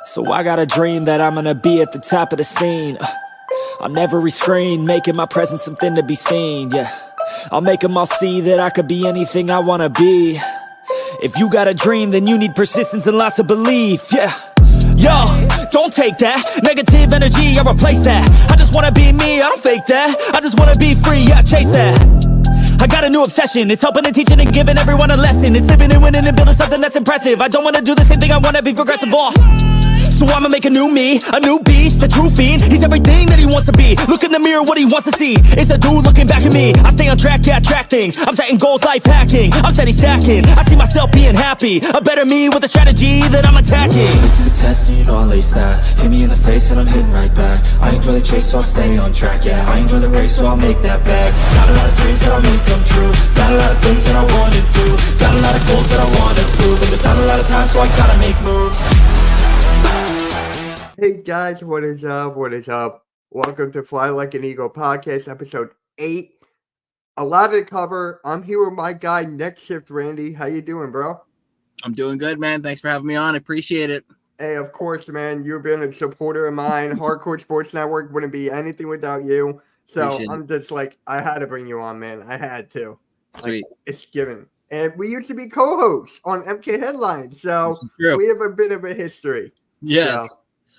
So I got a dream that I'm gonna be at the top of the scene. On every screen, making my presence something to be seen, yeah. I'll make them all see that I could be anything I wanna be. If you got a dream, then you need persistence and lots of belief, yeah. Yo, don't take that negative energy, I replace that. I just wanna be me, I don't fake that. I just wanna be free, yeah, chase that. I got a new obsession, it's helping and teaching and giving everyone a lesson. It's living and winning and building something that's impressive. I don't wanna do the same thing, I wanna be progressive, so I'ma make a new me, a new beast, a true fiend. He's everything that he wants to be. Look in the mirror, what he wants to see is a dude looking back at me. I stay on track, yeah, track things. I'm setting goals, life hacking. I'm steady stacking. I see myself being happy. A better me with a strategy that I'm attacking. Put to the test and you know I'll ace that. Hit me in the face and I'm hitting right back. I enjoy the chase so I'll stay on track, yeah. I enjoy the race so I'll make that bag. Got a lot of dreams that I'll make come true. Got a lot of things that I wanna do. Got a lot of goals that I wanna prove. And there's not a lot of time so I gotta make moves. Hey guys, what is up? What is up? Welcome to Fly Like an Eagle podcast, episode 8. A lot to cover. I'm here with my guy, Next Shift Randy. How you doing, bro? I'm doing good, man. Thanks for having me on. I appreciate it. Hey, of course, man. You've been a supporter of mine. Hardcore Sports Network wouldn't be anything without you. So I'm just like, I had to bring you on, man. I had to. Sweet. Like, it's given. And we used to be co-hosts on MK Headlines. So we have a bit of a history. Yes. So,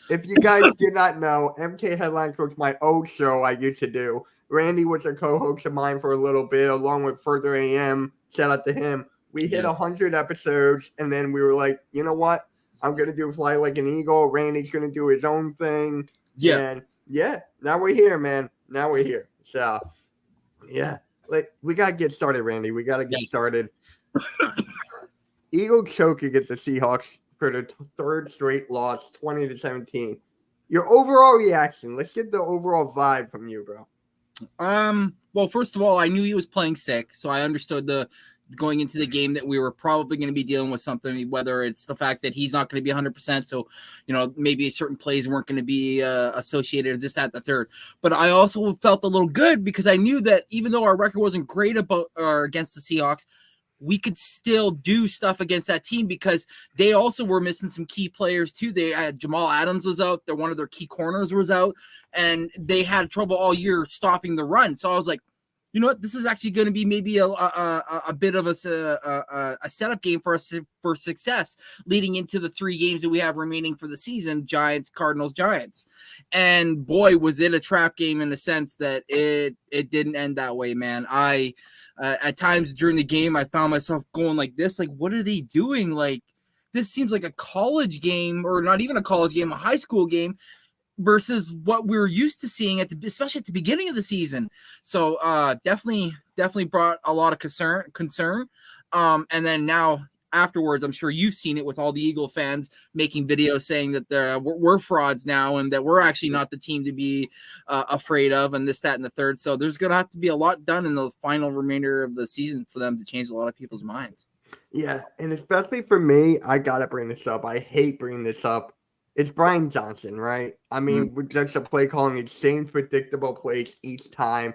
if you guys did not know, MK Headlines was my old show I used to do. Randy was a co-host of mine for a little bit, along with Further AM. Shout out to him. We hit 100 episodes, and then we were like, you know what? I'm going to do Fly Like an Eagle. Randy's going to do his own thing. Yeah. And yeah, now we're here, man. Now we're here. So, yeah. We got to get started, Randy. We got to get started. Eagle choke against the Seahawks for the third straight loss, 20-17. Your overall reaction. Let's get the overall vibe from you, bro. Well, first of all, I knew he was playing sick, so I understood going into the game that we were probably going to be dealing with something, whether it's the fact that he's not going to be 100%. So, maybe certain plays weren't going to be associated with this, that, the third. But I also felt a little good because I knew that even though our record wasn't great against the Seahawks, we could still do stuff against that team because they also were missing some key players too. They had Jamal Adams was out. One of their key corners was out, and they had trouble all year stopping the run. So I was like, you know what? This is actually going to be maybe a bit of a setup game for us for success leading into the 3 games that we have remaining for the season: Giants, Cardinals, Giants. And boy, was it a trap game in the sense that it didn't end that way, man. At times during the game, I found myself going like this, like, what are they doing? Like, this seems like a college game, or not even a college game, a high school game, versus what we were used to seeing especially at the beginning of the season. So definitely brought a lot of concern. And then now afterwards, I'm sure you've seen it with all the Eagle fans making videos saying that we're frauds now and that we're actually not the team to be afraid of, and this, that, and the third. So there's going to have to be a lot done in the final remainder of the season for them to change a lot of people's minds. Yeah, and especially for me, I got to bring this up. I hate bringing this up. It's Brian Johnson, right? I mean, with just a play calling, it seems predictable plays each time.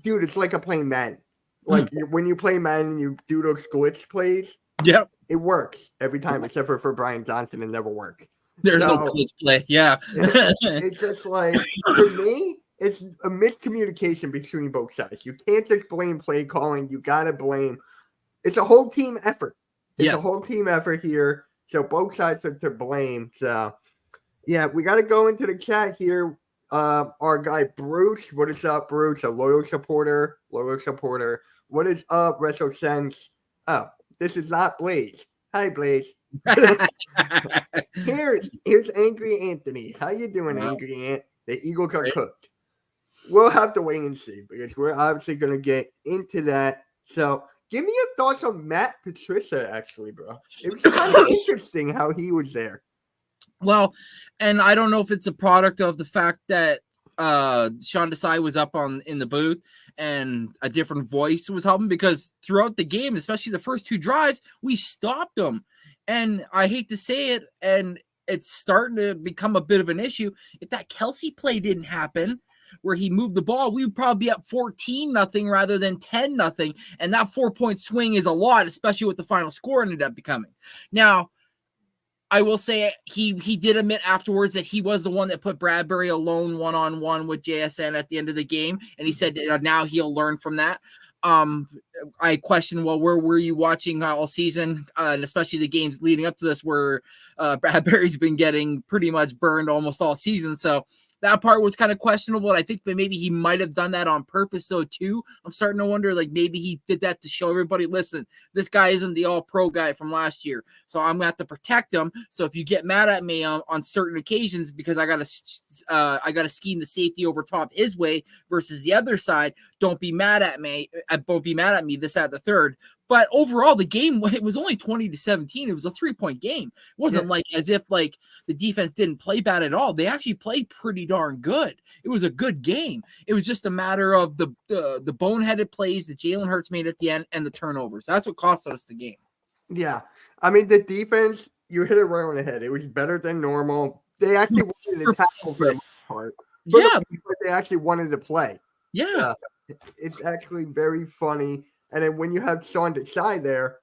Dude, it's like a playing Madden. Like when you play Madden and you do those glitch plays, yep, it works every time, except for Brian Johnson, it never works. There's no glitch play, yeah. It's just like, for me, it's a miscommunication between both sides. You can't just blame play calling. You got to blame. It's a whole team effort. It's a whole team effort here. So both sides are to blame. So, yeah, we got to go into the chat here. Our guy, Bruce. What is up, Bruce? A loyal supporter. What is up, WrestleSense? Oh, this is not Blaze. Hi, Blaze. Here's Angry Anthony. How you doing, Angry Ant? The Eagles are cooked. We'll have to wait and see because we're obviously going to get into that. So, give me your thoughts on Matt Patricia, actually, bro. It was kind of interesting how he was there. Well, and I don't know if it's a product of the fact that Sean Desai was up in the booth and a different voice was helping, because throughout the game, especially the first 2 drives, we stopped them. And I hate to say it, and it's starting to become a bit of an issue. If that Kelsey play didn't happen, where he moved the ball, we would probably be up 14-0 rather than 10-0. And that 4-point swing is a lot, especially what the final score ended up becoming. Now, I will say he did admit afterwards that he was the one that put Bradbury alone one-on-one with JSN at the end of the game. And he said now he'll learn from that. I question, well, where were you watching all season, and especially the games leading up to this, where Bradbury's been getting pretty much burned almost all season. So that part was kind of questionable. I think that maybe he might have done that on purpose, though, too. I'm starting to wonder, like, maybe he did that to show everybody, listen, this guy isn't the all-pro guy from last year, so I'm going to have to protect him. So if you get mad at me on certain occasions because I got to scheme the safety over top his way versus the other side, don't be mad at me. Don't be mad at me, this, that, the third. But overall, the game, it was only 20-17. It was a 3-point game. It wasn't like as if like the defense didn't play bad at all. They actually played pretty darn good. It was a good game. It was just a matter of the boneheaded plays that Jalen Hurts made at the end and the turnovers. That's what cost us the game. Yeah. I mean, the defense, you hit it right on the head. It was better than normal. They actually wanted to tackle for the most part. But they actually wanted to play. Yeah. It's actually very funny. And then when you have Sean Desai there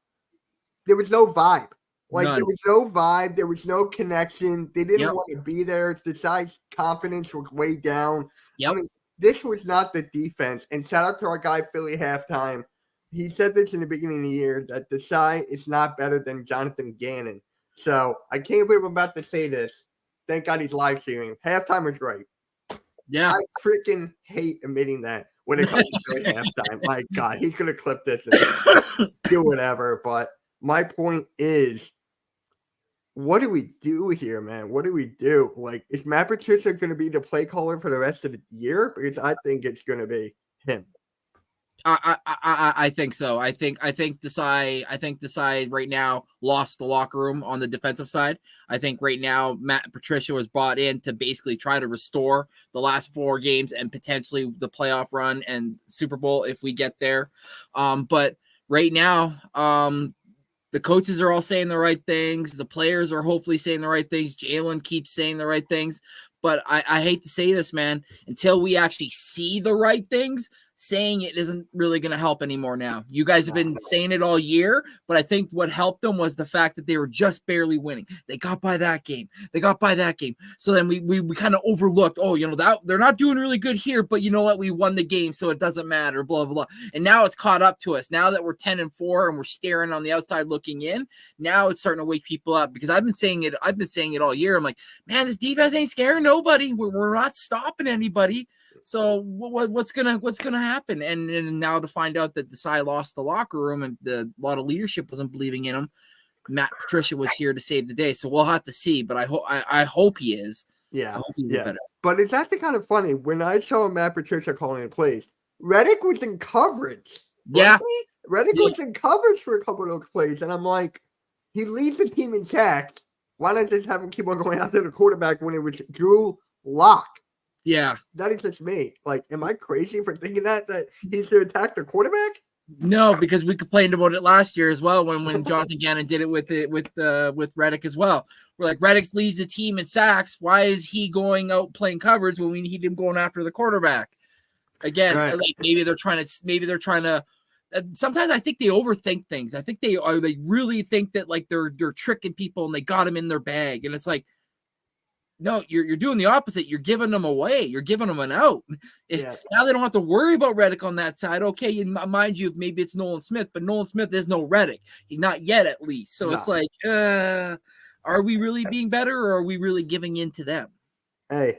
was no vibe. Like, None. There was no vibe. There was no connection. They didn't want to be there. Desai's confidence was way down. Yep. I mean, this was not the defense. And shout out to our guy, Philly Halftime. He said this in the beginning of the year, that Desai is not better than Jonathan Gannon. So I can't believe I'm about to say this. Thank God he's live streaming. Halftime was right. Yeah. I freaking hate admitting that when it comes to Philly Halftime. My God, he's going to clip this and do whatever. But my point is, what do we do here, man? What do we do? Like, is Matt Patricia going to be the play caller for the rest of the year? Because I think it's going to be him. I think so. I think Desai right now lost the locker room on the defensive side. I think right now Matt Patricia was brought in to basically try to restore the last 4 games and potentially the playoff run and Super Bowl if we get there. But right now, the coaches are all saying the right things. The players are hopefully saying the right things. Jalen keeps saying the right things. But I hate to say this, man, until we actually see the right things, saying it isn't really going to help anymore now. You guys have been saying it all year, but I think what helped them was the fact that they were just barely winning. They got by that game. So then we kind of overlooked, that they're not doing really good here, but you know what? We won the game, so it doesn't matter, blah, blah, blah. And now it's caught up to us. Now that we're 10-4 and we're staring on the outside looking in, now it's starting to wake people up, because I've been saying it all year. I'm like, man, this defense ain't scaring nobody. We're not stopping anybody. So what's gonna happen? And now to find out that Desai lost the locker room and a lot of leadership wasn't believing in him, Matt Patricia was here to save the day. So we'll have to see. But I hope he is. Yeah, better. But it's actually kind of funny when I saw Matt Patricia calling the plays. Reddick was in coverage. Yeah, Reddick was in coverage for a couple of those plays, and I'm like, he leads the team in sacks. Why not just have him keep on going after the quarterback when it was Drew Lock? Yeah. That is just me. Like, am I crazy for thinking that he should attack the quarterback? No, because we complained about it last year as well when Jonathan Gannon did it with Reddick as well. We're like, Reddick leads the team in sacks. Why is he going out playing coverage when we need him going after the quarterback? Again, right. Like maybe they're trying to. Sometimes I think they overthink things. I think they really think that like they're tricking people and they got them in their bag, and it's like, no, you're doing the opposite. You're giving them away. You're giving them an out. Now they don't have to worry about Reddick on that side. Okay, mind you, maybe it's Nolan Smith, but Nolan Smith is no Reddick. He's not yet, at least. So It's like, are we really being better, or are we really giving in to them? Hey,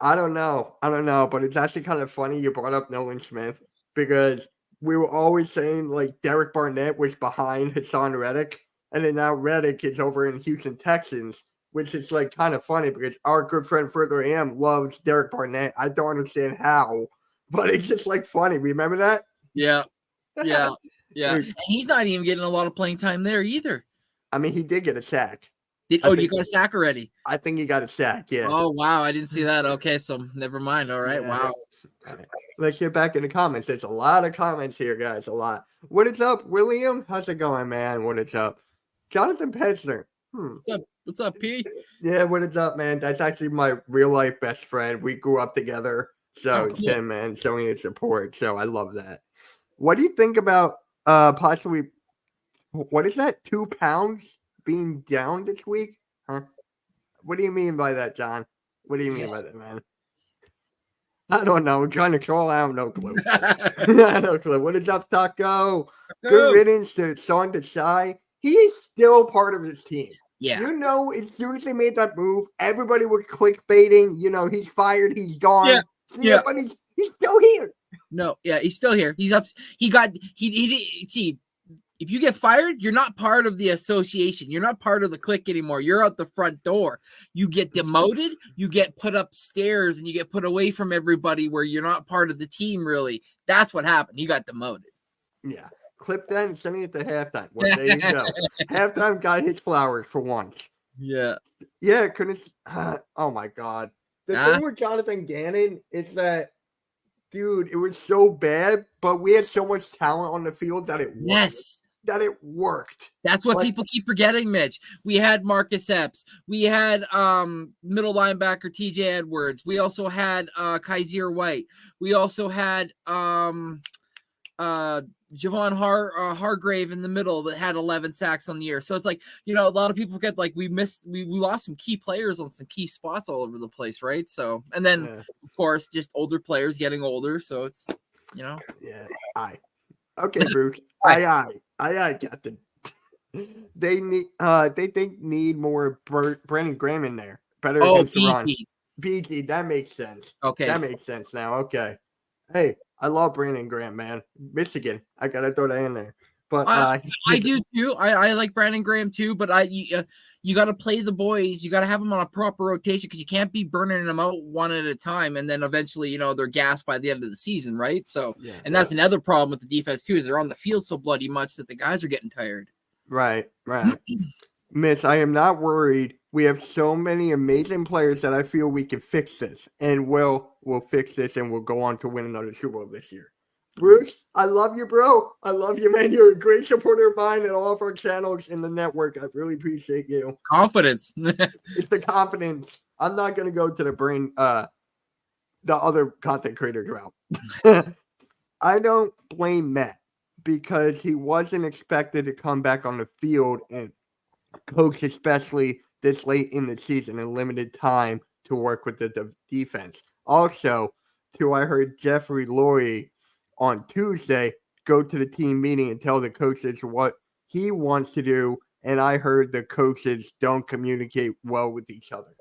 I don't know, but it's actually kind of funny you brought up Nolan Smith, because we were always saying like Derek Barnett was behind Hassan Reddick, and then now Reddick is over in Houston Texans, which is like kind of funny because our good friend Further Am loves Derek Barnett. I don't understand how, but it's just like funny. Remember that? Yeah. And he's not even getting a lot of playing time there either. I mean, he did get a sack. You got a sack already? I think he got a sack, yeah. Oh, wow. I didn't see that. Okay, so never mind. All right, wow. Let's get back in the comments. There's a lot of comments here, guys, a lot. What is up, William? How's it going, man? What is up? Jonathan Pesner. What's up, P? Yeah, what is up, man? That's actually my real-life best friend. We grew up together. So Oh, cool. Tim, man, showing his support. So I love that. What do you think about possibly, what is that, 2 pounds being down this week? Huh? What do you mean by that, John? What do you mean by that, man? I don't know. We're trying to troll. I have no clue. I have no clue. What is up, Taco? Good riddance to Sean Desai. He's still part of his team. Yeah. You know, as soon as they made that move, everybody was clickbaiting. You know, he's fired. He's gone. Yeah. But he's still here. No, yeah, he's still here. He's up. He see, if you get fired, you're not part of the association. You're not part of the clique anymore. You're out the front door. You get demoted, you get put upstairs, and you get put away from everybody where you're not part of the team, really. That's what happened. You got demoted. Yeah. Clip that and sending it to halftime. Well, there you go. Halftime got his flowers for once. Yeah. Yeah, couldn't. Oh, my God. The thing with Jonathan Gannon is that, dude, it was so bad, but we had so much talent on the field that it worked. Yes. That it worked. That's what people keep forgetting, Mitch. We had Marcus Epps. We had middle linebacker TJ Edwards. We also had Kaiser White. We also had Javon Hargrave in the middle that had 11 sacks on the year. So it's like, you know, a lot of people forget, like, we lost some key players on some key spots all over the place, right? So, and then of course, just older players getting older. So it's, you know. Yeah. Okay, Bruce. I got the. They need more Brandon Graham in there. Better against the run. BG, that makes sense. Okay. That makes sense now. Okay. Hey, I love Brandon Graham, man. Michigan. I gotta throw that in there. But I do too. I like Brandon Graham too, but you got to play the boys. You got to have them on a proper rotation because you can't be burning them out one at a time, and then eventually, you know, they're gassed by the end of the season, right? So, and that's another problem with the defense too, is they're on the field so bloody much that the guys are getting tired. Right. Mitch, I am not worried. We have so many amazing players that I feel we can fix this, and we'll fix this, and we'll go on to win another Super Bowl this year. Bruce, I love you, bro. I love you, man. You're a great supporter of mine and all of our channels in the network. I really appreciate you. Confidence. It's the confidence. I'm not going to go to the other content creators route. I don't blame Matt because he wasn't expected to come back on the field and coach, especially this late in the season and limited time to work with the defense. Also, I heard Jeffrey Lurie on Tuesday go to the team meeting and tell the coaches what he wants to do, and I heard the coaches don't communicate well with each other.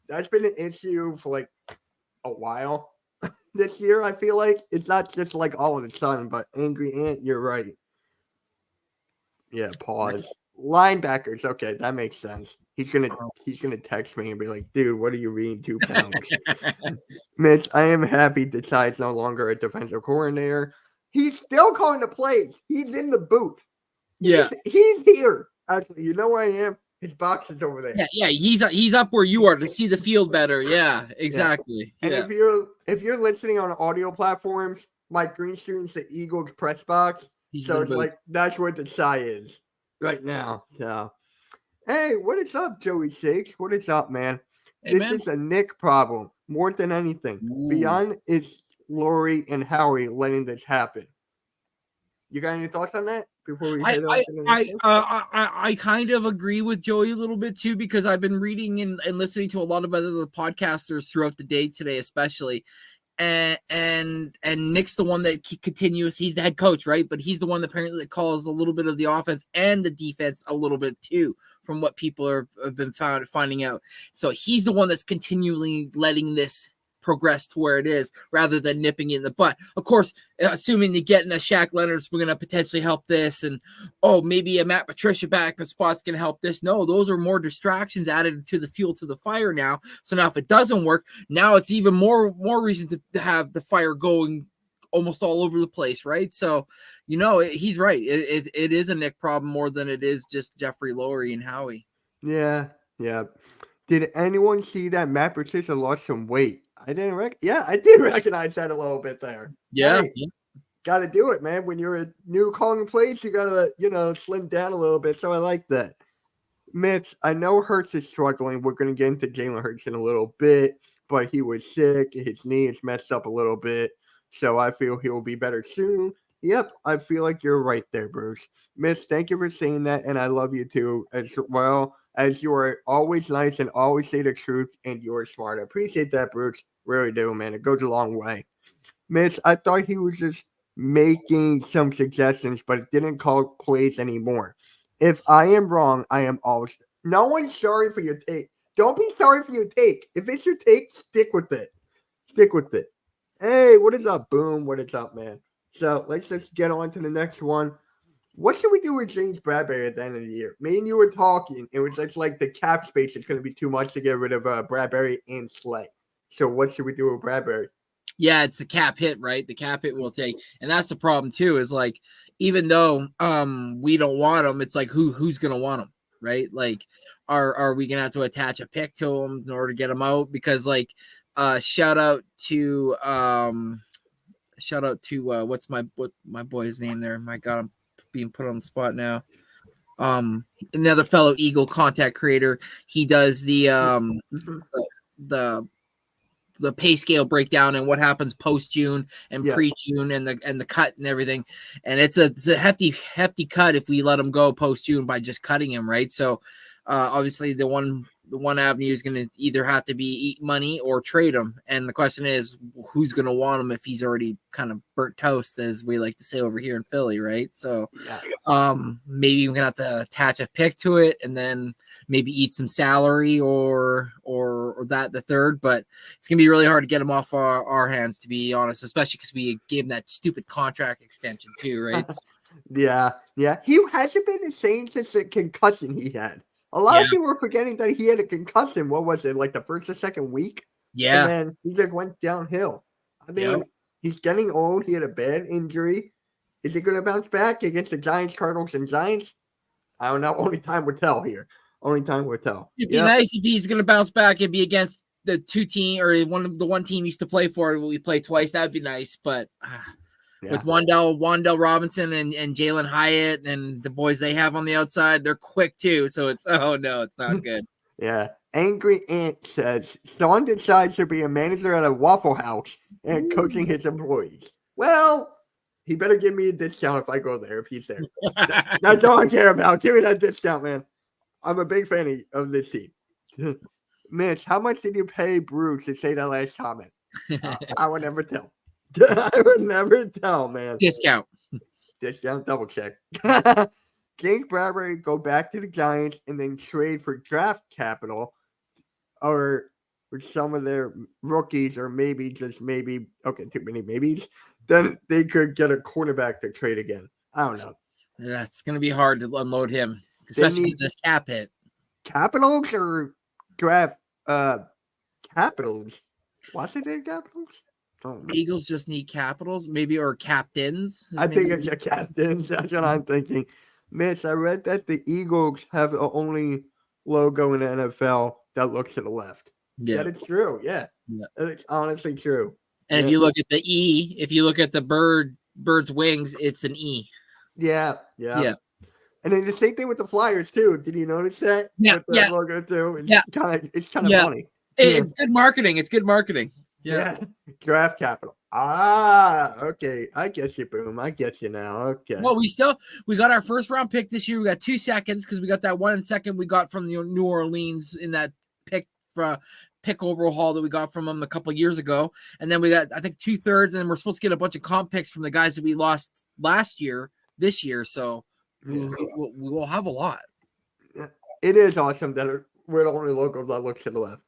That's been an issue for like a while this year. I feel like it's not just like all of a sudden, but Angry Ant, you're right. Yeah, pause. Linebackers, okay, that makes sense. He's gonna text me and be like, dude, what are you reading 2 pounds? Mitch, I am happy Desai's no longer a defensive coordinator. He's still calling the plays. He's in the booth. Yeah. He's here. Actually, you know where I am? His box is over there. Yeah, he's up where you are to see the field better. Yeah, exactly. And if you're listening on audio platforms, my green screen's the Eagles press box. So it's like that's where Desai is right now. So hey, what is up, Joey Shakes? What is up, man? Hey, this is a Nick problem more than anything. Ooh. Beyond it's Lurie and Howie letting this happen. You got any thoughts on that before we head I kind of agree with Joey a little bit too, because I've been reading and listening to a lot of other podcasters throughout the day today, especially. And Nick's the one that continues. He's the head coach, right? But he's the one that apparently calls a little bit of the offense and the defense a little bit too, from what people have been finding out. So he's the one that's continually letting this progress to where it is rather than nipping it in the butt. Of course, assuming that getting a Shaq Leonard's we're going to potentially help this, and maybe a Matt Patricia back the spot's going to help this. No, those are more distractions added to the fuel to the fire now. So now if it doesn't work, now it's even more reason to have the fire going almost all over the place, right? So, he's right. It is a Nick problem more than it is just Jeffrey Lurie and Howie. Yeah. Did anyone see that Matt Patricia lost some weight? I did recognize that a little bit there. Yeah. Got to do it, man. When you're a new calling plays, you got to, slim down a little bit. So I like that. Mitch, I know Hurts is struggling. We're going to get into Jalen Hurts in a little bit. but he was sick. His knee is messed up a little bit. So I feel he'll be better soon. Yep, I feel like you're right there, Bruce. Miss, thank you for saying that, and I love you too, as well as you are always nice and always say the truth, and you're smart. I appreciate that, Bruce. Really do, man. It goes a long way. Miss, I thought he was just making some suggestions, but it didn't call plays anymore. If I am wrong, I am always. No one's sorry for your take. Don't be sorry for your take. If it's your take, stick with it. Stick with it. Hey, what is up? Boom. What is up, man? So let's just get on to the next one. What should we do with James Bradberry at the end of the year? Me and you were talking. It was just like the cap space is going to be too much to get rid of Bradberry and Slay. So what should we do with Bradberry? Yeah, it's the cap hit, right? The cap hit will take, and that's the problem too. Is like, even though we don't want him, it's like who's gonna want him, right? Like, are we gonna have to attach a pick to him in order to get him out? Because like, shout out to what's my boy's name there? My God, I'm being put on the spot now. Another fellow Eagle contact creator. He does the pay scale breakdown and what happens post June and pre June and the cut and everything. And it's a hefty cut if we let him go post June by just cutting him, right? So obviously the one avenue is going to either have to be eat money or trade him. And the question is, who's going to want him if he's already kind of burnt toast, as we like to say over here in Philly, right? So maybe we're going to have to attach a pick to it and then maybe eat some salary or that the third. But it's going to be really hard to get him off our hands, to be honest, especially because we gave him that stupid contract extension too, right? Yeah. He hasn't been the same since the concussion he had. A lot of people were forgetting that he had a concussion. What was it, like the first or second week? Yeah. And then he just went downhill. I mean, he's getting old. He had a bad injury. Is he going to bounce back against the Giants, Cardinals, and Giants? I don't know. Only time will tell here. Only time will tell. It'd be nice if he's going to bounce back. It'd be against the two team or one team he used to play for. We play twice. That'd be nice. But with Wan'Dale Robinson and Jalen Hyatt and the boys they have on the outside, they're quick too. So it's not good. Yeah. Angry Ant says Sean decides to be a manager at a Waffle House and coaching his employees. Well, he better give me a discount if I go there, if he's there. That's all I care about. Give me that discount, man. I'm a big fan of this team. Mitch, how much did you pay Bruce to say that last comment? I would never tell. I would never tell, man. Discount, double check. James Bradberry go back to the Giants and then trade for draft capital or for some of their rookies, or maybe too many maybes. Then they could get a quarterback to trade again. I don't know. Yeah, it's going to be hard to unload him, especially with this cap hit. Capitals or draft capitals? Washington Capitals? Eagles just need capitals, maybe, or captains. I think it's a captains. That's what I'm thinking. Mitch, I read that the Eagles have the only logo in the NFL that looks to the left. Yeah, that is true. Yeah. It's honestly true. And if you look at the E, if you look at the bird's wings, it's an E. Yeah. And then the same thing with the Flyers too. Did you notice that? Yeah. With the logo too. It's kind of funny. It's good marketing. It's good marketing. Yeah. Draft capital. Okay. I get you, Boom. I get you now. Okay. Well, we got our first round pick this year. We got 2 seconds because we got that 1 second we got from the New Orleans in that pick overhaul that we got from them a couple years ago. And then we got, I think, 2/3, and we're supposed to get a bunch of comp picks from the guys that we lost this year. So we will have a lot. It is awesome that we're the only logo that looks to the left.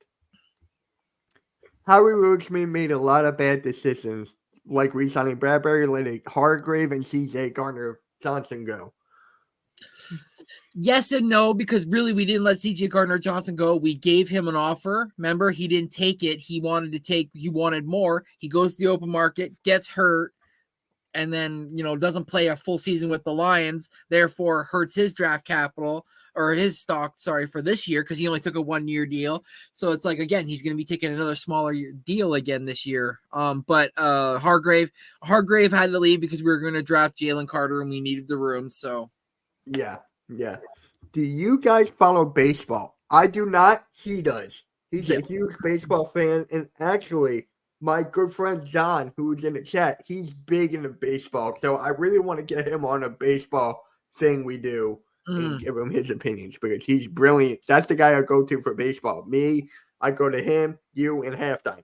Howie Roseman made a lot of bad decisions, like re-signing Bradberry, letting Hargrave and C.J. Gardner-Johnson go. Yes and no, because really we didn't let C.J. Gardner-Johnson go. We gave him an offer. Remember, he didn't take it. He wanted more. He goes to the open market, gets hurt, and then, doesn't play a full season with the Lions, therefore hurts his draft capital or his stock, for this year, because he only took a 1-year deal. So it's like, again, he's going to be taking another smaller deal again this year. But Hargrave had to leave because we were going to draft Jalen Carter and we needed the room. So yeah. Do you guys follow baseball? I do not. He does. He's a huge baseball fan, and actually, my good friend John, who's in the chat, he's big into baseball. So I really want to get him on a baseball thing we do and give him his opinions because he's brilliant. That's the guy I go to for baseball. Me, I go to him, you, and halftime.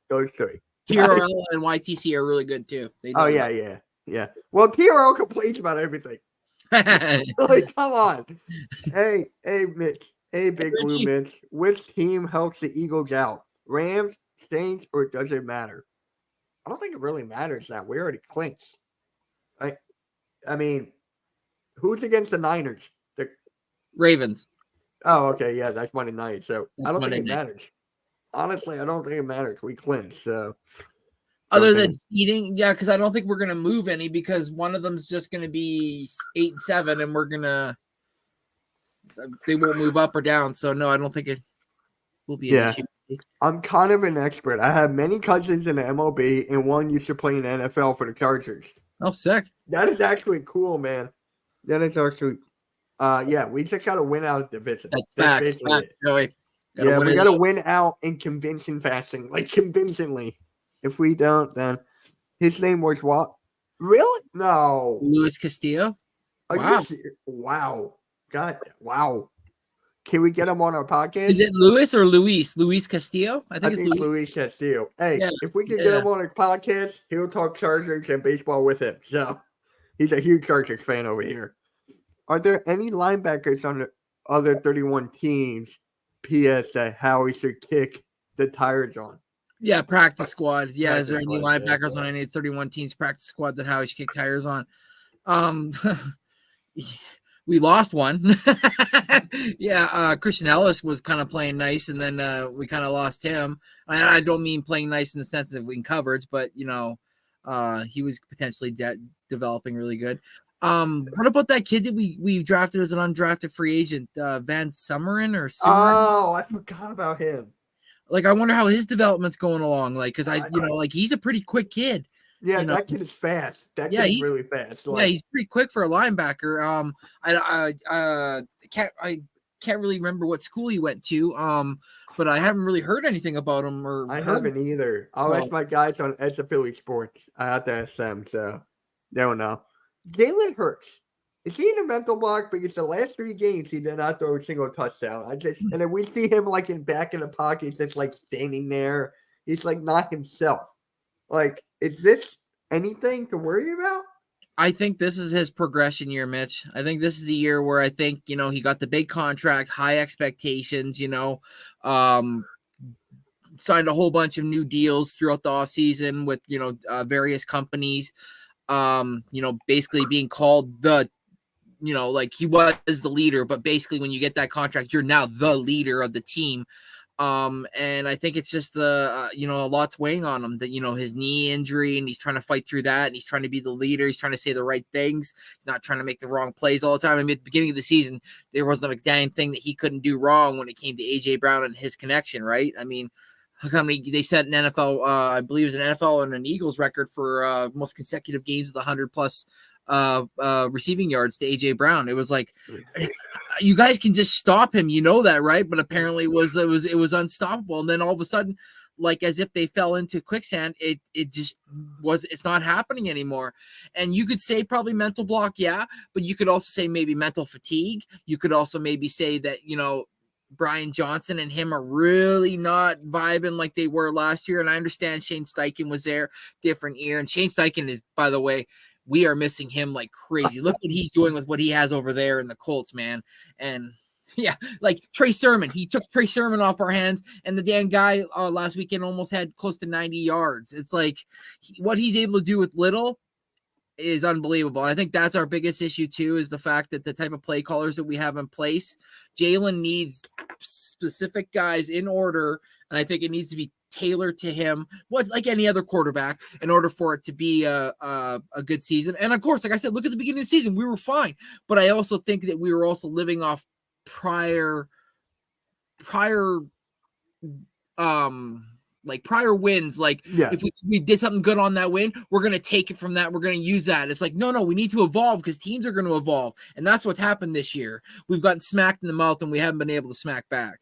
Those three. TRL and YTC are really good too. Oh yeah. Well, TRL complains about everything. Like, come on. Hey, Mitch. Hey, Big Blue Mitch. Which team helps the Eagles out? Rams, Saints, or does it matter? I don't think it really matters now. We already clinched. I mean, who's against the Niners? The Ravens. Oh, okay. Yeah, that's Monday night. So That's I don't Monday think it night. matters. Honestly, I don't think it matters. We clinched. So Other than seeding, yeah, because I don't think we're gonna move any because one of them's just gonna be 8-7, and they won't move up or down. So no, I don't think it will be an issue. I'm kind of an expert. I have many cousins in the MLB, and one used to play in the NFL for the Chargers. Oh, sick! That is actually cool, man. That is actually, we just got to win out of the division. That's facts, Joey. We got to win out in convincing fashion, like convincingly. If we don't, then his name was what? Really? No. Luis Castillo. Wow. God. Wow. Can we get him on our podcast? Is it Luis or Luis? Luis Castillo? I think it's Luis Castillo. Hey, if we can get him on our podcast, he'll talk Chargers and baseball with him. So he's a huge Chargers fan over here. Are there any linebackers on the other 31 teams? P.S. that Howie should kick the tires on. Yeah, practice squad. Yeah, is there any linebackers on any 31 teams practice squad that Howie should kick tires on? We lost one. Christian Ellis was kind of playing nice, and then we kind of lost him. I don't mean playing nice in the sense of in coverage, but he was potentially developing really good. What about that kid that we drafted as an undrafted free agent, Van Sumeren or Sumeren? Oh, I forgot about him. Like, I wonder how his development's going along. Like, because he's a pretty quick kid. Yeah, that kid is fast. That kid is really fast. Yeah, he's pretty quick for a linebacker. I can't really remember what school he went to. But I haven't really heard anything about him. I haven't either. I'll ask my guys on Edge of Philly Sports. I have to ask them, so they don't know. Jalen Hurts. Is he in a mental block? Because the last 3 games he did not throw a single touchdown. And then we see him like back in the pocket, just like standing there. He's like not himself. Like, is this anything to worry about? I think this is his progression year, Mitch. I think this is the year where I think, he got the big contract, high expectations, signed a whole bunch of new deals throughout the offseason with, various companies, basically being called like he was the leader, but basically when you get that contract, you're now the leader of the team. And I think it's just a lot's weighing on him that, his knee injury, and he's trying to fight through that, and he's trying to be the leader. He's trying to say the right things. He's not trying to make the wrong plays all the time. I mean, at the beginning of the season, there wasn't a dang thing that he couldn't do wrong when it came to AJ Brown and his connection, right? I mean, how many they set an NFL, I believe it was an NFL and an Eagles record for most consecutive games with 100+ receiving yards to AJ Brown. It was like, you guys can just stop him, that, right? But apparently it was unstoppable. And then all of a sudden, like as if they fell into quicksand, it just it's not happening anymore. And you could say probably mental block, but you could also say maybe mental fatigue. You could also maybe say that, Brian Johnson and him are really not vibing like they were last year. And I understand Shane Steichen was there, different year. And Shane Steichen is, by the way, we are missing him like crazy. Look what he's doing with what he has over there in the Colts, man. And like Trey Sermon, he took Trey Sermon off our hands, and the damn guy last weekend almost had close to 90 yards. It's like what he's able to do with little is unbelievable. And I think that's our biggest issue too, is the fact that the type of play callers that we have in place, Jalen needs specific guys in order. And I think it needs to be tailored to him, what's like any other quarterback, in order for it to be a good season. And of course, like I said, look at the beginning of the season, we were fine. But I also think that we were also living off prior wins. Like if we did something good on that win, we're going to take it from that. We're going to use that. It's like, no, we need to evolve because teams are going to evolve. And that's what's happened this year. We've gotten smacked in the mouth and we haven't been able to smack back.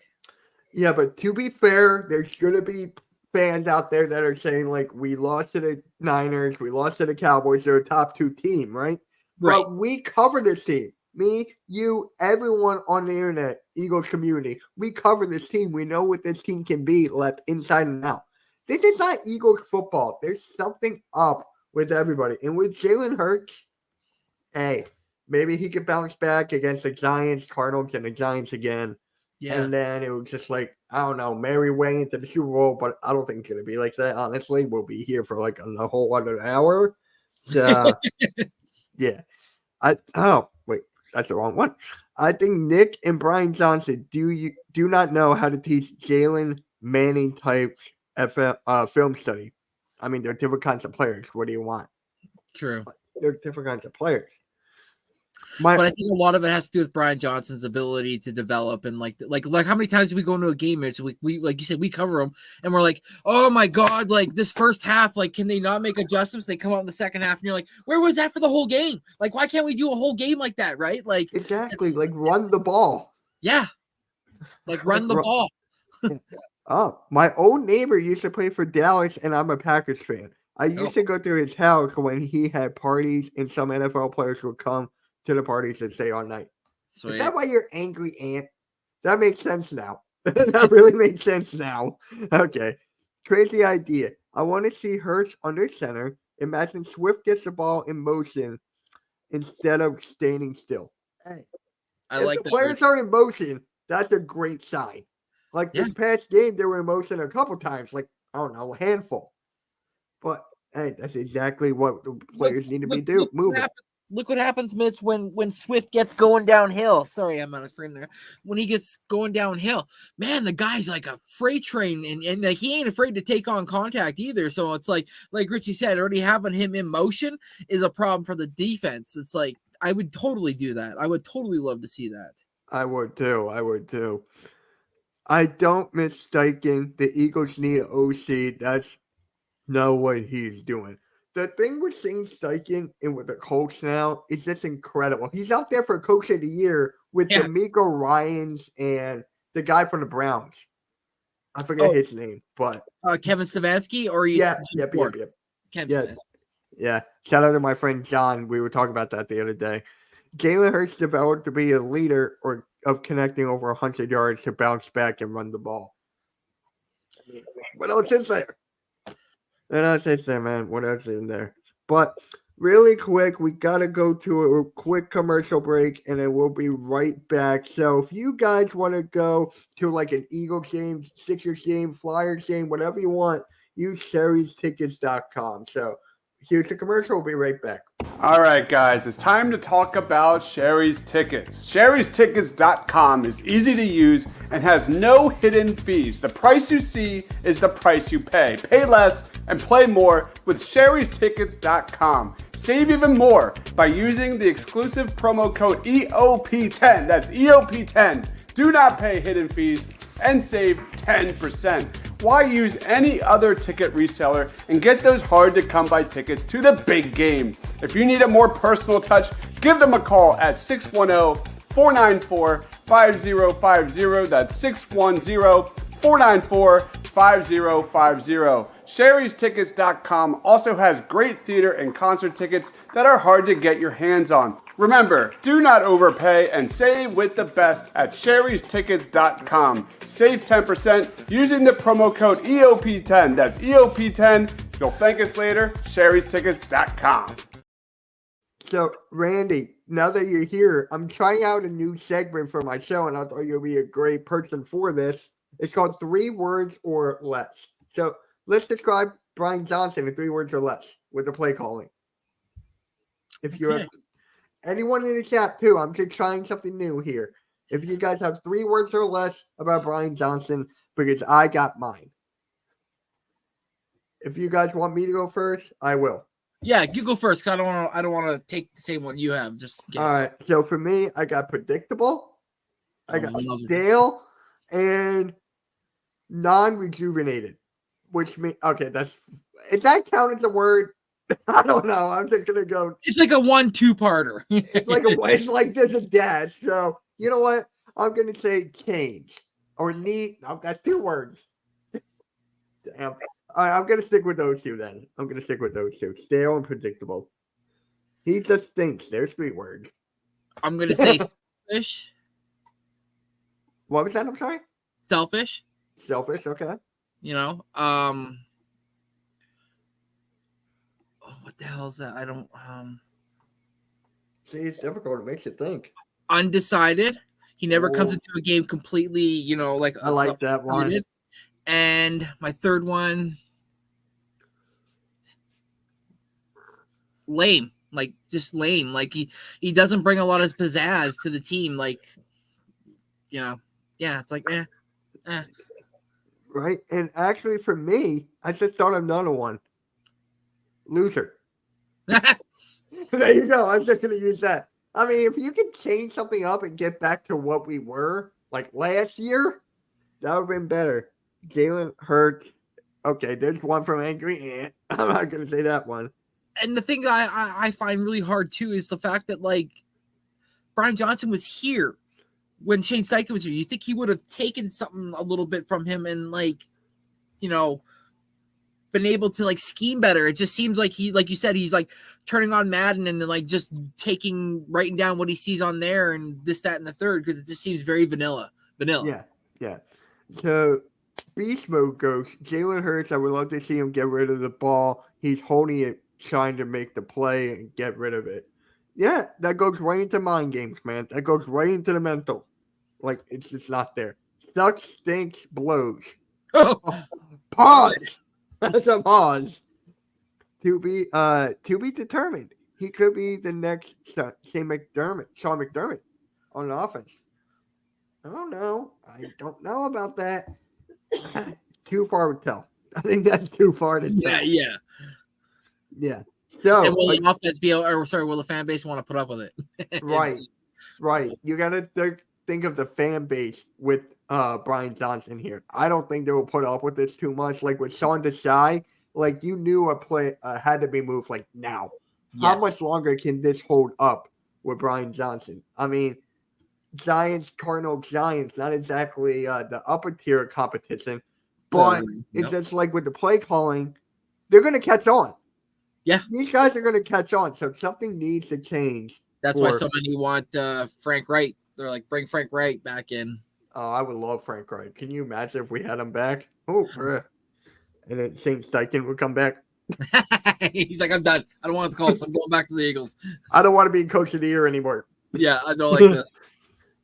Yeah, but to be fair, there's going to be fans out there that are saying, like, we lost to the Niners, we lost to the Cowboys, they're a top 2 team, right? Right. But we cover this team. Me, you, everyone on the internet, Eagles community, we cover this team. We know what this team can be left inside and out. This is not Eagles football. There's something up with everybody. And with Jalen Hurts, hey, maybe he could bounce back against the Giants, Cardinals, and the Giants again. Yeah. And then it was just like, I don't know, merry way into the Super Bowl, but I don't think it's going to be like that. Honestly, we'll be here for like a whole other hour. So, yeah. Wait, that's the wrong one. I think Nick and Brian Johnson do not know how to teach Jalen Manning type film study. I mean, they're different kinds of players. What do you want? True. They're different kinds of players. But I think a lot of it has to do with Brian Johnson's ability to develop and like how many times do we go into a game and we like you said, we cover them and we're like, oh my God, like this first half, like, can they not make adjustments? They come out in the second half and you're like, where was that for the whole game? Like, why can't we do a whole game like that? Right? Like, exactly. Like run the ball. Yeah. Like run the ball. Oh, my old neighbor used to play for Dallas and I'm a Packers fan. I used to go through his house when he had parties and some NFL players would come to the parties and stay all night. Sweet. Is that why you're angry, Aunt? That makes sense now. That really makes sense now. Okay. Crazy idea. I want to see Hurts under center. Imagine Swift gets the ball in motion instead of standing still. Hey, if the players are in motion, that's a great sign. Like this past game, they were in motion a couple times, like, I don't know, a handful. But, hey, that's exactly what the players need to be doing. Moving. Look what happens, Mitch, when Swift gets going downhill. Sorry, I'm out of frame there. When he gets going downhill, man, the guy's like a freight train, and like, he ain't afraid to take on contact either. So it's like Richie said, already having him in motion is a problem for the defense. It's like, I would totally do that. I would totally love to see that. I would too. I don't miss Steichen. The Eagles need an OC. That's not what he's doing. The thing with Shane Steichen and with the Colts now, it's just incredible. He's out there for Coach of the Year with D'Amico Ryans and the guy from the Browns. I forget his name, but Kevin Stefanski or Kevin Stefanski. Yeah. Shout out to my friend John. We were talking about that the other day. Jalen Hurts developed to be a leader of connecting over 100 yards to bounce back and run the ball. What else is there? What else is there, man? What else is there? But really quick, we got to go to a quick commercial break, and then we'll be right back. So if you guys want to go to like an Eagles game, Sixers game, Flyers game, whatever you want, use Sherry'sTickets.com. So here's the commercial. We'll be right back. All right, guys, it's time to talk about Sherry's Tickets. Sherry'sTickets.com is easy to use and has no hidden fees. The price you see is the price you pay. Pay less and play more with Sherry'sTickets.com. Save even more by using the exclusive promo code EOP10. That's EOP10. Do not pay hidden fees and save 10%. Why use any other ticket reseller and get those hard-to-come-by tickets to the big game? If you need a more personal touch, give them a call at 610-494-5050. That's 610-494-5050. Sherry'sTickets.com also has great theater and concert tickets that are hard to get your hands on. Remember, do not overpay and save with the best at Sherry'sTickets.com. Save 10% using the promo code EOP10. That's EOP10. You'll thank us later. Sherry'sTickets.com. So, Randy, now that you're here, I'm trying out a new segment for my show, and I thought you'd be a great person for this. It's called 3 Words or Less. So, let's describe Brian Johnson in 3 words or less with the play calling. If you have anyone in the chat too, I'm just trying something new here. If you guys have 3 words or less about Brian Johnson, because I got mine. If you guys want me to go first, I will. Yeah, you go first, because I don't want to take the same one you have. Just all right. So for me, I got predictable, I got stale, and non-rejuvenated. Which means is that count as a word? I don't know. I'm just gonna go. It's like a 1-2-parter. It's like there's a dash. So you know what? I'm gonna say change. or need. No, that's 2 words. Damn. All right, I'm gonna stick with those 2 then. I'm gonna stick with those 2. Stale and predictable. He just thinks. There's 3 words. I'm gonna say selfish. What was that? I'm sorry. Selfish. Selfish. Okay. You know. What the hell is that? I don't. See, it's difficult. It makes you think. Undecided. He never comes into a game completely, you know, like I like that one. And my third one, lame. Like just lame. Like he doesn't bring a lot of pizzazz to the team. Like, you know, yeah, it's like Right. And actually, for me, I just thought of another one. Loser. There you go. I'm just gonna use that. I mean, if you can change something up and get back to what we were like last year, that would have been better. Jalen Hurts. Okay, there's one from Angry Ant. I'm not gonna say that one. And the thing I find really hard too is the fact that like Brian Johnson was here when Shane Steichen was here. You think he would have taken something a little bit from him and like, you know, been able to like scheme better. It just seems like he, like you said, he's like turning on Madden and then like just writing down what he sees on there and this, that, and the third, because it just seems very vanilla. Yeah. So Beast Mode goes, Jalen Hurts, I would love to see him get rid of the ball. He's holding it, trying to make the play and get rid of it. Yeah, that goes right into mind games, man. That goes right into the mental. Like, it's just not there. Sucks, stinks, blows. Pause. That's a pause. To be determined. He could be the next Sean McDermott on the offense. I don't know about that. Too far to tell. I think that's too far to tell. Yeah. So, and will the offense will the fan base want to put up with it? Right. You got to think of the fan base with Brian Johnson here. I don't think they will put up with this too much. Like with Sean Desai, like you knew a play had to be moved like now. Yes. How much longer can this hold up with Brian Johnson? I mean, Cardinals, Giants, not exactly the upper tier competition, but it's just like with the play calling, they're going to catch on. Yeah. These guys are going to catch on, so something needs to change. That's why so many want Frank Wright. They're like, bring Frank Wright back in. Oh, I would love Frank Wright. Can you imagine if we had him back? Oh, and then Shane Steichen would come back. He's like, I'm done. I don't want the Colts. I'm going back to the Eagles. I don't want to be coach of the year anymore. Yeah, I don't like this.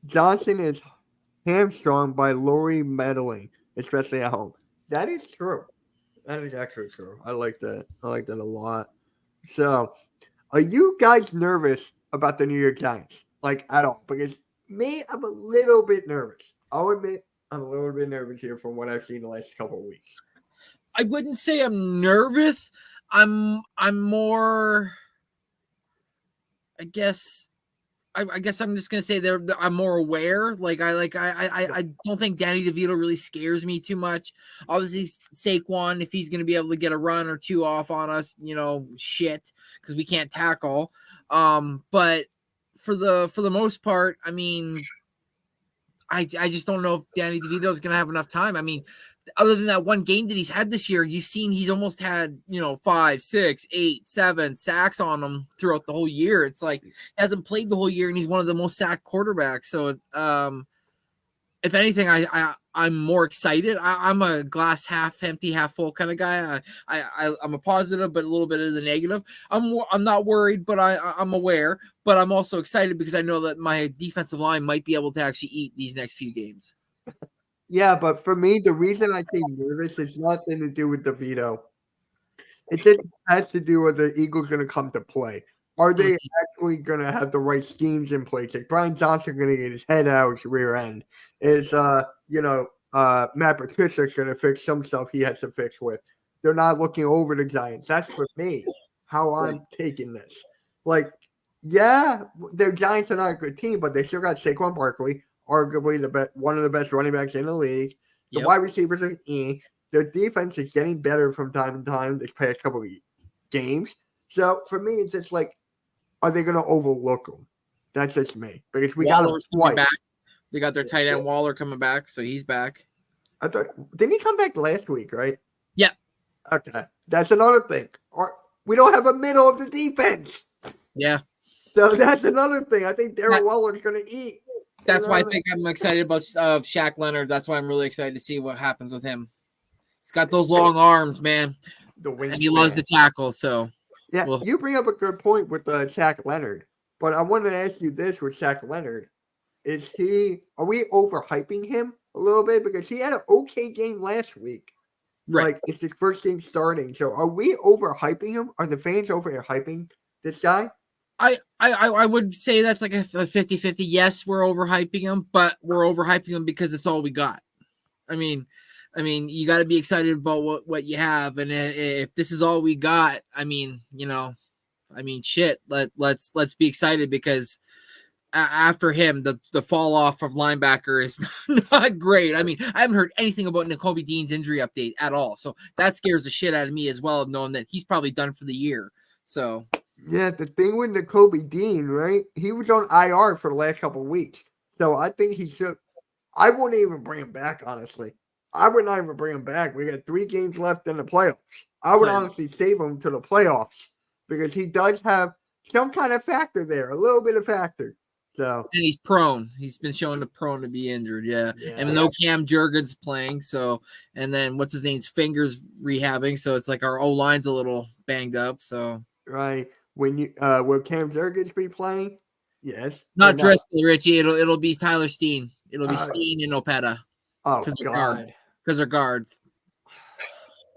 Johnson is hamstrung by Lori meddling, especially at home. That is true. That is actually true. I like that. I like that a lot. So, are you guys nervous about the New York Giants? Like, at all? Because me, I'm a little bit nervous. I'll admit I'm a little bit nervous here from what I've seen the last couple of weeks. I wouldn't say I'm nervous. I'm more, I guess I'm just gonna say I'm more aware. I don't think Danny DeVito really scares me too much. Obviously, Saquon, if he's gonna be able to get a run or two off on us, shit, because we can't tackle. But for the most part, I mean, I just don't know if Danny DeVito is gonna have enough time. I mean, other than that one game that he's had this year, you've seen he's almost had, 5, 6, 8, 7 sacks on him throughout the whole year. It's like he hasn't played the whole year and he's one of the most sacked quarterbacks. So if anything, I'm more excited. I'm a glass half empty, half full kind of guy. I'm a positive, but a little bit of the negative. I'm not worried, but I'm aware, but I'm also excited because I know that my defensive line might be able to actually eat these next few games. Yeah, but for me, the reason I say nervous is nothing to do with DeVito. It just has to do with the Eagles going to come to play. Are they actually going to have the right schemes in place? Like Brian Johnson going to get his head out his rear end? Is Matt Patricia going to fix some stuff he has to fix with? They're not looking over the Giants. That's for me how I'm taking this. Like, yeah, their Giants are not a good team, but they still got Saquon Barkley, arguably one of the best running backs in the league. The wide receivers are Their defense is getting better from time to time this past couple of games. So for me, it's just like, are they going to overlook them? That's just me because we got them twice. They got their tight end Waller coming back, so he's back. Didn't he come back last week, right? Yeah. Okay. That's another thing. We don't have a middle of the defense. Yeah. So that's another thing. I think Darren Waller's going to eat. That's why I think I'm excited about Shaq Leonard. That's why I'm really excited to see what happens with him. He's got those long arms, man. And he loves to tackle, so. Yeah, you bring up a good point with Shaq Leonard. But I wanted to ask you this with Shaq Leonard. Are we overhyping him a little bit? Because he had an okay game last week. Right. Like, it's his first game starting. So are we overhyping him? Are the fans overhyping this guy? I would say that's like a 50-50. Yes, we're overhyping him, but we're overhyping him because it's all we got. I mean, you got to be excited about what you have, and if this is all we got, shit. Let's be excited because after him, the fall off of linebacker is not great. I mean, I haven't heard anything about Nakobe Dean's injury update at all, so that scares the shit out of me as well, knowing that he's probably done for the year. So. Yeah, the thing with Nakobe Dean, right? He was on IR for the last couple of weeks. So I think he should. I wouldn't even bring him back, honestly. I would not even bring him back. We got 3 games left in the playoffs. I would honestly save him to the playoffs because he does have some kind of factor there, a little bit of factor. So. And he's prone. He's been shown prone to be injured, yeah. And no Cam Jurgens playing, so and then what's his name's fingers rehabbing, so it's like our O-line's a little banged up, so. Right. Will Cam Jurgens be playing? Yes. Not Driscoll, Richie. It'll be Tyler Steen. It'll be Steen and Opeta. Oh, God. Because they're guards.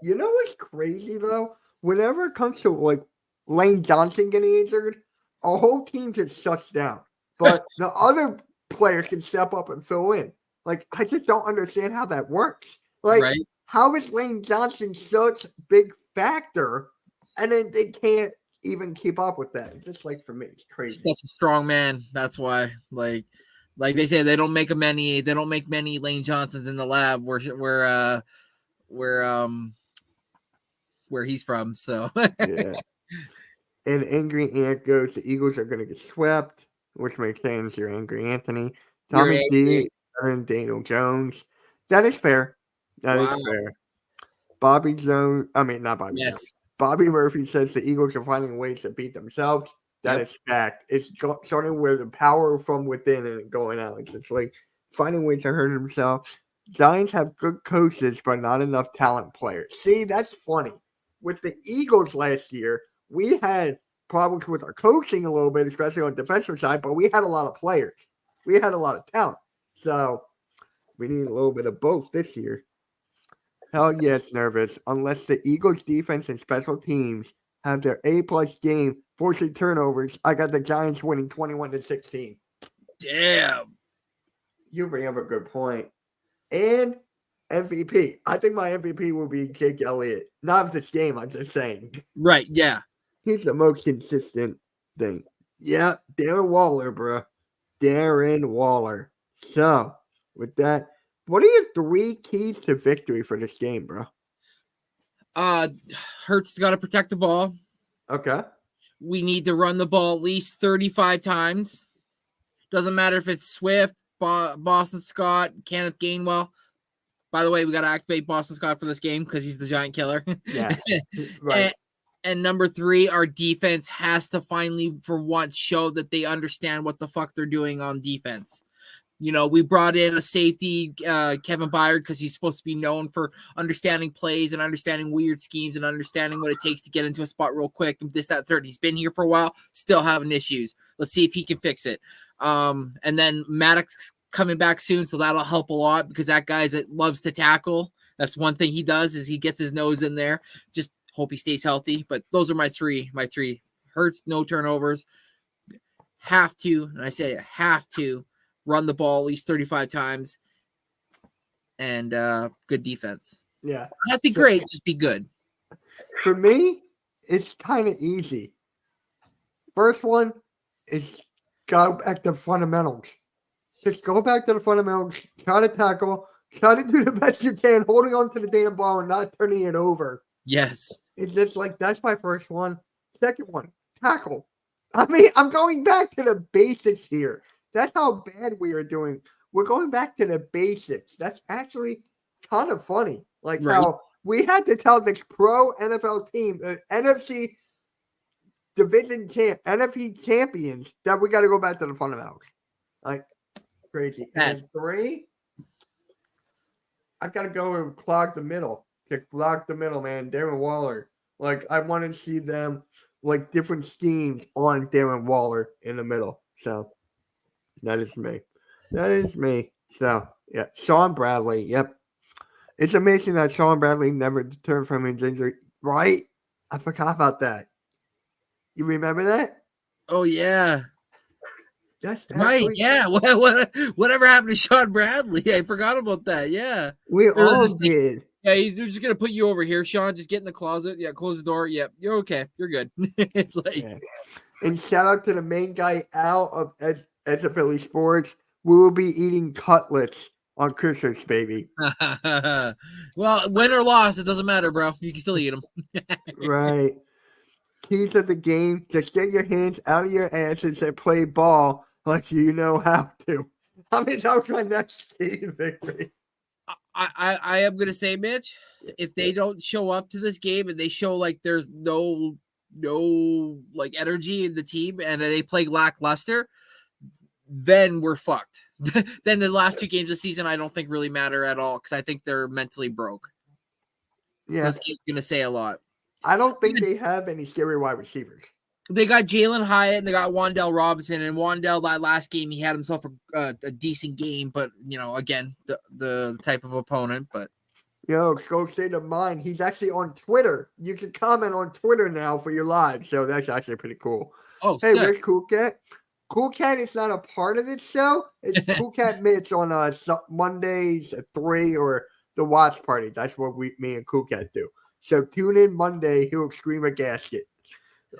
You know what's crazy, though? Whenever it comes to, like, Lane Johnson getting injured, our whole team just shuts down. But the other players can step up and fill in. Like, I just don't understand how that works. Like, how is Lane Johnson such a big factor, and then they can't even keep up with that? It's just, like, for me, it's crazy. That's a strong man. That's why, like they say, they don't make many Lane Johnsons in the lab where he's from. So yeah. And Angry Ant goes, the Eagles are going to get swept, which makes sense. You're Angry Anthony. Tommy D and Daniel Jones. That is fair. That is fair. Bobby Jones. I mean, not Bobby Jones. Bobby Murphy says the Eagles are finding ways to beat themselves. That is fact. It's starting with the power from within and going out. It's like finding ways to hurt themselves. Giants have good coaches, but not enough talent players. See, that's funny. With the Eagles last year, we had problems with our coaching a little bit, especially on the defensive side, but we had a lot of players. We had a lot of talent. So we need a little bit of both this year. Hell yes, nervous. Unless the Eagles defense and special teams have their A-plus game, forcing turnovers, I got the Giants winning 21-16. Damn. You bring up a good point. And MVP. I think my MVP will be Jake Elliott. Not of this game, I'm just saying. Right, yeah. He's the most consistent thing. Yeah, Darren Waller, bro. Darren Waller. So, with that, what are your 3 keys to victory for this game, bro? Hurts got to protect the ball. Okay. We need to run the ball at least 35 times. Doesn't matter if it's Swift, Boston Scott, Kenneth Gainwell. By the way, we got to activate Boston Scott for this game because he's the giant killer. Yeah. Right. And number 3, our defense has to finally, for once, show that they understand what the fuck they're doing on defense. You know, we brought in a safety, Kevin Byard, because he's supposed to be known for understanding plays and understanding weird schemes and understanding what it takes to get into a spot real quick. And this, that, third. He's been here for a while, still having issues. Let's see if he can fix it. And then Maddox coming back soon, so that'll help a lot because that guy that loves to tackle. That's one thing he does is he gets his nose in there. Just hope he stays healthy. But those are my three. Hurts, no turnovers. Have to, and I say have to, run the ball at least 35 times, and good defense. Yeah. That'd be great. Just be good. For me, it's kind of easy. First one is go back to fundamentals. Just go back to the fundamentals, try to tackle, try to do the best you can, holding on to the damn ball and not turning it over. Yes. It's just like, that's my first one. Second one, tackle. I mean, I'm going back to the basics here. That's how bad we are doing we're going back to the basics. That's actually kind of funny. Like Right. how we had to tell this pro NFL team, NFC division NFC champions, that we got to go back to the fundamentals. Like crazy. And then 3, I've got to go and clog the middle. Just block the middle, man. Darren Waller. Like I want to see them like different schemes on Darren Waller in the middle. So that is me. That is me. So yeah, Sean Bradley. Yep. It's amazing that Sean Bradley never returned from his injury. Right? I forgot about that. You remember that? Oh yeah. That's Right, actually- yeah. Whatever happened to Sean Bradley? I forgot about that. Yeah. We all just like- did. Yeah, they're just gonna put you over here, Sean. Just get in the closet. Yeah, close the door. Yep, you're okay. You're good. It's like Yeah. And shout out to the main guy, Al of Edge of Philly Sports. We will be eating cutlets on Christmas, baby. well, win or loss, it doesn't matter, bro. You can still eat them. Right. Keys of the game, just get your hands out of your asses and play ball like you know how to. I mean, that was my next key to victory. I am gonna say, Mitch, if they don't show up to this game and they show like there's no like energy in the team and they play lackluster, then we're fucked. Then the last 2 games of the season I don't think really matter at all because I think they're mentally broke. So Yeah. this game's gonna say a lot. I don't think they have any scary wide receivers. They got Jalen Hyatt and they got Wan'Dale Robinson. And Wan'Dale, that last game, he had himself a decent game, but again, the type of opponent. But Yo, go state of mind. He's actually on Twitter. You can comment on Twitter now for your live, so that's actually pretty cool. oh, Hey, sick. where's Cool Cat? Cool Cat is not a part of this show. It's Cool Cat Mitch on Mondays at 3 or the watch party. That's what me and Cool Cat do. So tune in Monday. He'll scream a gasket.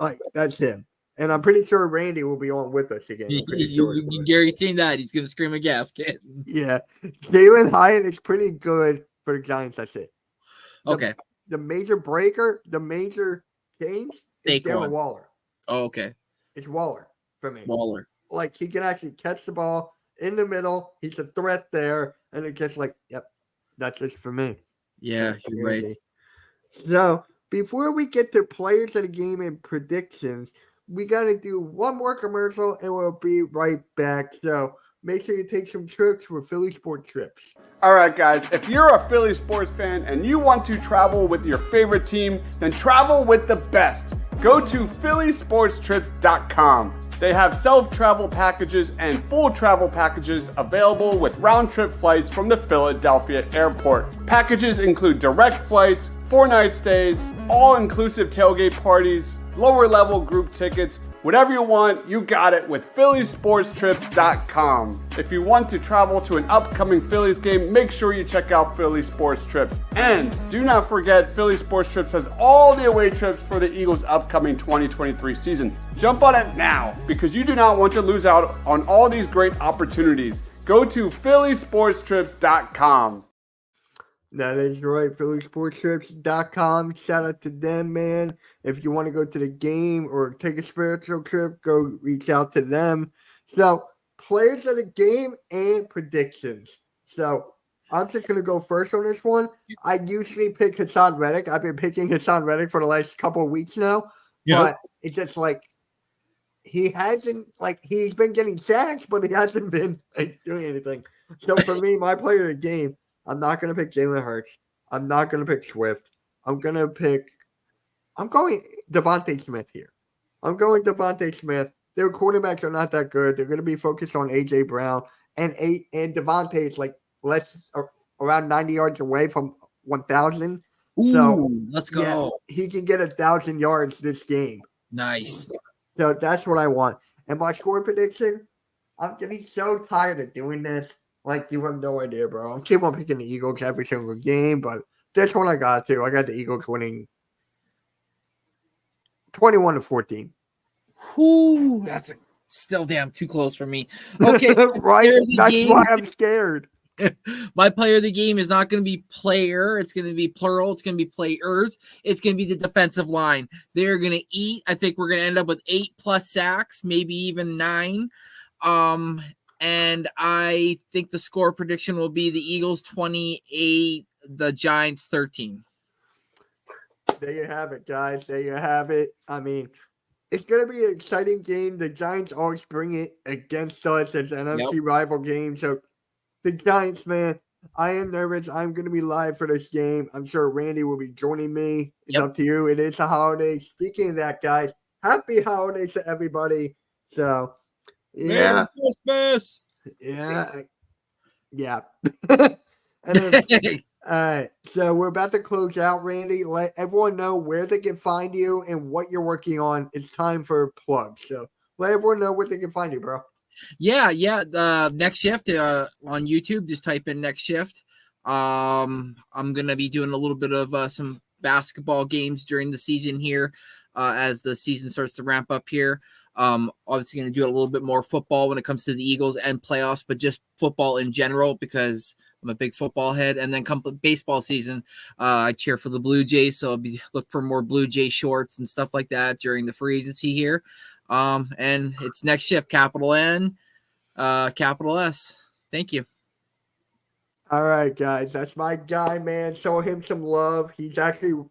Like that's him. And I'm pretty sure Randy will be on with us again. I'm pretty sure. You guaranteeing that he's gonna scream a gasket. Yeah. Jalen Hyatt is pretty good for the Giants. That's it. Okay. The major breaker, the major change is Darren Saquon. Waller. Oh, okay. It's Waller for me. Waller. Like he can actually catch the ball in the middle. He's a threat there. And it's just like, yep, that's just for me. Yeah, you're right. Crazy. So before we get to players of the game and predictions, we got to do one more commercial and we'll be right back. So make sure you take some trips with Philly Sports Trips. All right, guys, if you're a Philly sports fan and you want to travel with your favorite team, then travel with the best. Go to phillysportstrips.com. They have self-travel packages and full travel packages available with round-trip flights from the Philadelphia airport. Packages include direct flights, 4-night stays, all-inclusive tailgate parties, lower-level group tickets. Whatever you want, you got it with phillysportstrips.com. If you want to travel to an upcoming Phillies game, make sure you check out Philly Sports Trips. And do not forget, Philly Sports Trips has all the away trips for the Eagles' upcoming 2023 season. Jump on it now, because you do not want to lose out on all these great opportunities. Go to phillysportstrips.com. That is right, phillysportstrips.com. Shout out to them, man. If you want to go to the game or take a spiritual trip, go reach out to them. So, players of the game and predictions. So, I'm just going to go first on this one. I usually pick Hassan Reddick. I've been picking Hassan Reddick for the last couple of weeks now. Yep. But it's just like, he's been getting sacks, but he hasn't been doing anything. So, for me, my player of the game, I'm not going to pick Jalen Hurts. I'm not going to pick Swift. I'm going Devontae Smith here. I'm going Devontae Smith. Their quarterbacks are not that good. They're going to be focused on A.J. Brown. And Devontae is like around 90 yards away from 1,000. Ooh, So, let's go. yeah, he can get 1,000 yards this game. Nice. So that's what I want. And my score prediction, I'm getting so tired of doing this. Like, you have no idea, bro. I'm keep on picking the Eagles every single game, but this one I got to. I got the Eagles winning 21-14. Whoo, that's still damn too close for me. Okay, Right? That's game. why I'm scared. My player of the game is not going to be player. It's going to be plural. It's going to be players. It's going to be the defensive line. They're going to eat. I think we're going to end up with 8+ sacks, maybe even 9. and I think the score prediction will be the Eagles 28, the Giants 13. There you have it, guys. There you have it. I mean, it's going to be an exciting game. The Giants always bring it against us as an NFC rival game. So the Giants, man, I am nervous. I'm going to be live for this game. I'm sure Randy will be joining me. It's up to you. It is a holiday. Speaking of that, guys, happy holidays to everybody. So, yeah. Merry Christmas. Yeah. Yeah. And then, all right. So we're about to close out, Randy. Let everyone know where they can find you and what you're working on. It's time for plugs. So let everyone know where they can find you, bro. Yeah. Next Shift on YouTube. Just type in Next Shift. I'm gonna be doing a little bit of some basketball games during the season here, as the season starts to ramp up here. Obviously going to do a little bit more football when it comes to the Eagles and playoffs, but just football in general because I'm a big football head. And then come baseball season, I cheer for the Blue Jays, so I'll look for more Blue Jay shorts and stuff like that during the free agency here. And it's Next Shift, capital N, capital S. Thank you. All right, guys, that's my guy, man. Show him some love. He's actually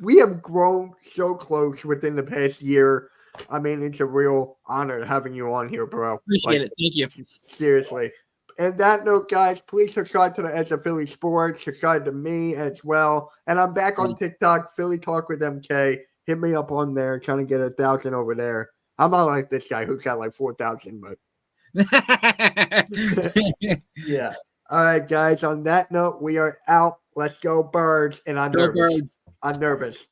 we have grown so close within the past year. I mean, it's a real honor having you on here, bro. Appreciate it. Thank you. Seriously. And that note, guys, please subscribe to the Edge of Philly Sports. Subscribe to me as well. And I'm back on TikTok, Philly Talk with MK. Hit me up on there, trying to get 1,000 over there. I'm not like this guy who's got like 4,000, but yeah. All right, guys. On that note, we are out. Let's go Birds. And I'm nervous. I'm nervous.